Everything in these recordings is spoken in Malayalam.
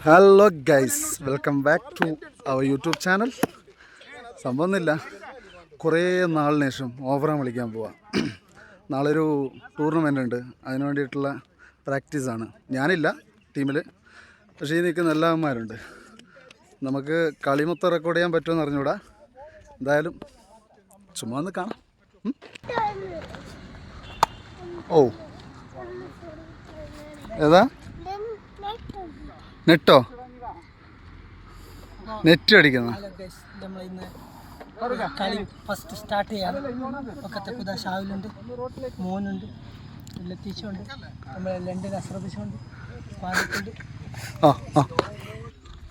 Hello guys, welcome back to our YouTube channel. സംഭവമൊന്നുമില്ല, കുറേ നാളിന് ശേഷം ഓവറാൻ വിളിക്കാൻ പോവാം. നാളെ ഒരു ടൂർണമെൻ്റ് ഉണ്ട്, അതിന് വേണ്ടിയിട്ടുള്ള പ്രാക്ടീസാണ്. ഞാനില്ല ടീമിൽ, പക്ഷേ ഈ നിൽക്കുന്ന എല്ലാവന്മാരുണ്ട്. നമുക്ക് കളിമൊത്തം റെക്കോർഡ് ചെയ്യാൻ പറ്റുമെന്ന് അറിഞ്ഞൂടാ. എന്തായാലും ചുമ്മാ ഒന്ന് കാണാം. ഓ ഏതാ നെറ്റോ? നെറ്റ് അടിക്കുന്ന കളി ഫസ്റ്റ് സ്റ്റാർട്ട് ചെയ്യാം. പക്കത്തെ പുതിയ ഷാവിലുണ്ട്, മോനുണ്ട്, ലത്തീഷുണ്ട്, നമ്മളെ ലണ്ടൻ അസ്രദിഷുണ്ട്, പാലക്കുണ്ട്. ആ ആ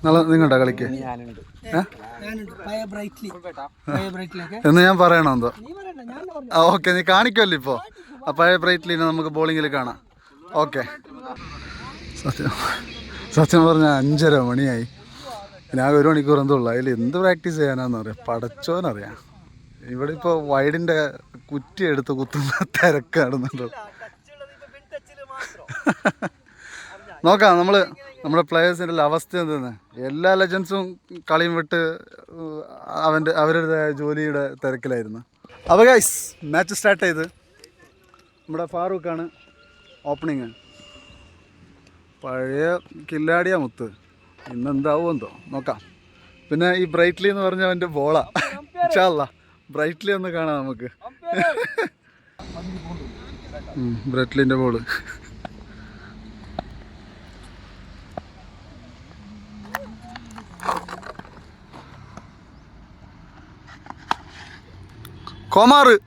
നാളെ നിങ്ങളുണ്ടോ കളിക്ക്? എന്ന് ഞാൻ പറയണോ എന്തോ? ഓക്കെ, നീ കാണിക്കുമല്ലോ ഇപ്പോൾ. ആ പഴയ ബ്രൈറ്റ്ലിനെ നമുക്ക് ബോളിങ്ങിൽ കാണാം. ഓക്കെ. സത്യം പറഞ്ഞാൽ 5:30 മണിയായി. ഞാൻ 1 മണിക്കൂർ എന്തോ ഉള്ളു. അതിൽ എന്ത് പ്രാക്ടീസ് ചെയ്യാനാന്ന് പറയാം, പടച്ചോനറിയാം. ഇവിടെ ഇപ്പോൾ വൈഡിൻ്റെ കുറ്റി എടുത്ത് കുത്തുന്ന തിരക്കാണെന്നുണ്ടോ. നോക്കാം, നമ്മുടെ പ്ലെയേഴ്സിൻ്റെ അവസ്ഥ എന്തെന്ന്. എല്ലാ ലെജൻസും കളിയും വിട്ട് അവരുടെ ജോലിയുടെ തിരക്കിലായിരുന്നു. അപ്പോൾ ഗൈസ്, മാച്ച് സ്റ്റാർട്ട് ചെയ്ത് നമ്മുടെ ഫാറൂഖാണ് ഓപ്പണിങ്. പഴയ കില്ലാടിയാ മുത്ത്, ഇന്നെന്താവും എന്തോ നോക്കാം. പിന്നെ ഈ ബ്രൈറ്റ്ലി എന്ന് പറഞ്ഞ അവൻ്റെ ബോളാ. ഇൻഷാ അല്ലാഹ് ബ്രൈറ്റ്ലി ഒന്ന് കാണാം നമുക്ക്. ബ്രൈറ്റ്ലിൻ്റെ ബോള്. കോമാറ്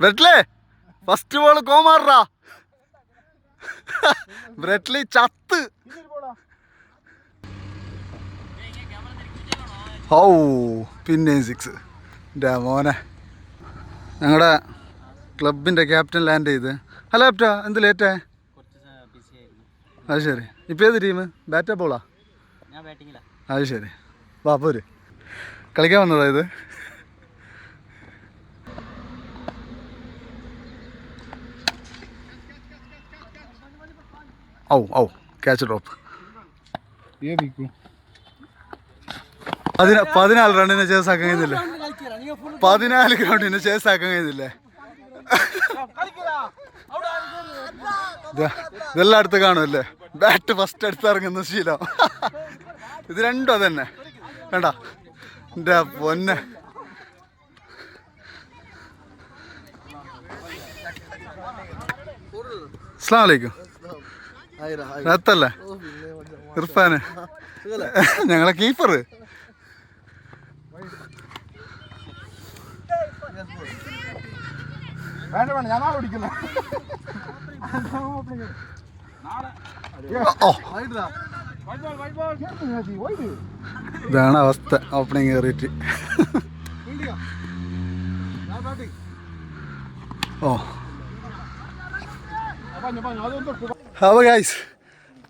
ബ്രൈറ്റ്ലി, ഫസ്റ്റ് ബോൾ കോമാറാ. ബ്രൈറ്റ്ലി ചത്ത്. ഓ പിന്നെയും 6. എൻ്റെ മോനെ, ഞങ്ങളുടെ ക്ലബിൻ്റെ ക്യാപ്റ്റൻ ലാൻഡ് ചെയ്ത്. ഹലോ ക്യാപ്റ്റാ, എന്ത് ലേറ്റേ? അത് ശരി. ഇപ്പം ഏത് ടീം? ബാറ്റാ ബോളാ? അത് ശരി. വാ പോര്, കളിക്കാൻ വന്നതാ ഇത്. ഔ ഔ ക്യാച്ച് ഡ്രോപ്പ്. 14 റണ്ണിന് ചേസ് ആക്കാൻ കഴിയുന്നില്ലേ? 14 ഗ്രൗണ്ടിന് ചേസ് ആക്കാൻ കഴിയുന്നില്ലേ? ഇതെല്ലാം അടുത്ത് കാണുമല്ലേ? ബാറ്റ് ഫസ്റ്റ് അടുത്ത് ഇറങ്ങുന്ന ശീലം. ഇത് രണ്ടും അതന്നെ. വേണ്ട എൻ്റെ പൊന്നെ. അസ്സലാമു അലൈക്കും. എത്തല്ലേ ഇർഫാന്, ഞങ്ങളെ കീപ്പർ. ഇതാണ് അവസ്ഥ ഓപ്പണിങ് കയറിയിട്ട്. ഓ അപ്പോൾ ഗൈസ്,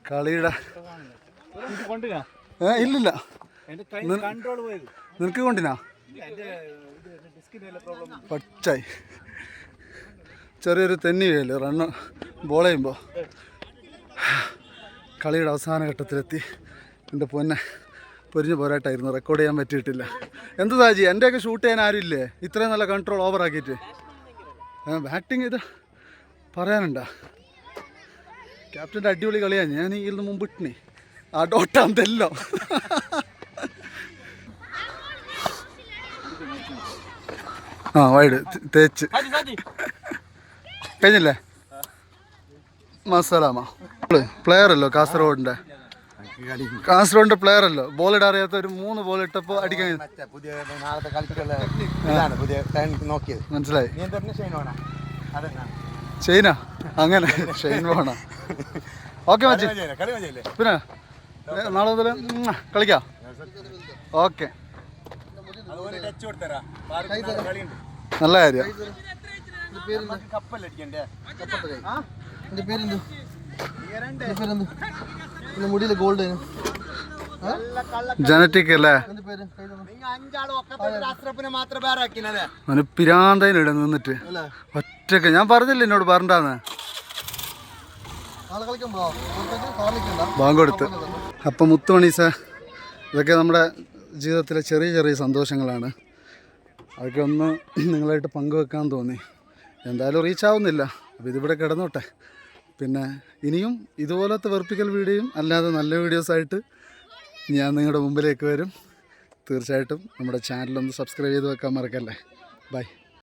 കളിയുടെ ഇല്ലില്ല. നിനക്ക് കൊണ്ടിനാ പച്ചായി ചെറിയൊരു തെന്നി വീഴല് റണ്ണ് ബോൾ ചെയ്യുമ്പോൾ. കളിയുടെ അവസാന ഘട്ടത്തിലെത്തി. എൻ്റെ പൊന്നെ, പൊരിഞ്ഞ് പോരാട്ടായിരുന്നു. റെക്കോർഡ് ചെയ്യാൻ പറ്റിയിട്ടില്ല. എന്ത് സാജി, എൻ്റെയൊക്കെ ഷൂട്ട് ചെയ്യാൻ ആരുമില്ലേ ഇത്രയും നല്ല കൺട്രോൾ ഓവറാക്കിയിട്ട്? ബാറ്റിങ് ഇത് പറയാനുണ്ടോ? ക്യാപ്റ്റൻ്റെ അടിപൊളി കളിയാണ്. ഞാൻ ഇതിന് മുമ്പ് ഇട്ടിനെ ആ ഡോട്ടാന്തല്ലോ. ആ വൈഡ് തേച്ച് കഴിഞ്ഞില്ലേ? മസലാമ പ്ലെയറല്ലോ കാസർഗോഡിൻ്റെ പ്ലെയറല്ലോ. ബോൾ ഇടാൻ അറിയാത്ത ഒരു 3 ബോൾ ഇട്ടപ്പോൾ അടിക്കാൻ മനസ്സിലായി. ഷെയ്ന അങ്ങനെ ഷെയ്ൻ പോണ. ഓക്കെ മച്ചി, പിന്നെ നാളെ മുതൽ കളിക്കാം. ഓക്കെ, നല്ല കാര്യം. മുടിയില് ഗോൾഡ് ജനറ്റിക് അല്ലേ? അവന് പിരാന്തയിലിട നിന്നിട്ട് ഒറ്റക്ക്. ഞാൻ പറഞ്ഞില്ല എന്നോട് പറഞ്ഞാന്ന്. ബാങ്ക് കൊടുത്ത് അപ്പം മുത്തുമണീസ, ഇതൊക്കെ നമ്മുടെ ജീവിതത്തിലെ ചെറിയ ചെറിയ സന്തോഷങ്ങളാണ്. അതൊക്കെ ഒന്ന് നിങ്ങളായിട്ട് പങ്കുവെക്കാൻ തോന്നി. എന്തായാലും റീച്ച് ആവുന്നില്ല, അപ്പോൾ ഇതിവിടെ കിടന്നോട്ടെ. പിന്നെ ഇനിയും ഇതുപോലത്തെ വെറുപ്പിക്കൽ വീഡിയോയും അല്ലാതെ നല്ല വീഡിയോസായിട്ട് ഞാൻ നിങ്ങളുടെ മുമ്പിലേക്ക് വരും. തീർച്ചയായിട്ടും നമ്മുടെ ചാനലൊന്ന് സബ്സ്ക്രൈബ് ചെയ്ത് വെക്കാൻ മറക്കല്ലേ. ബൈ.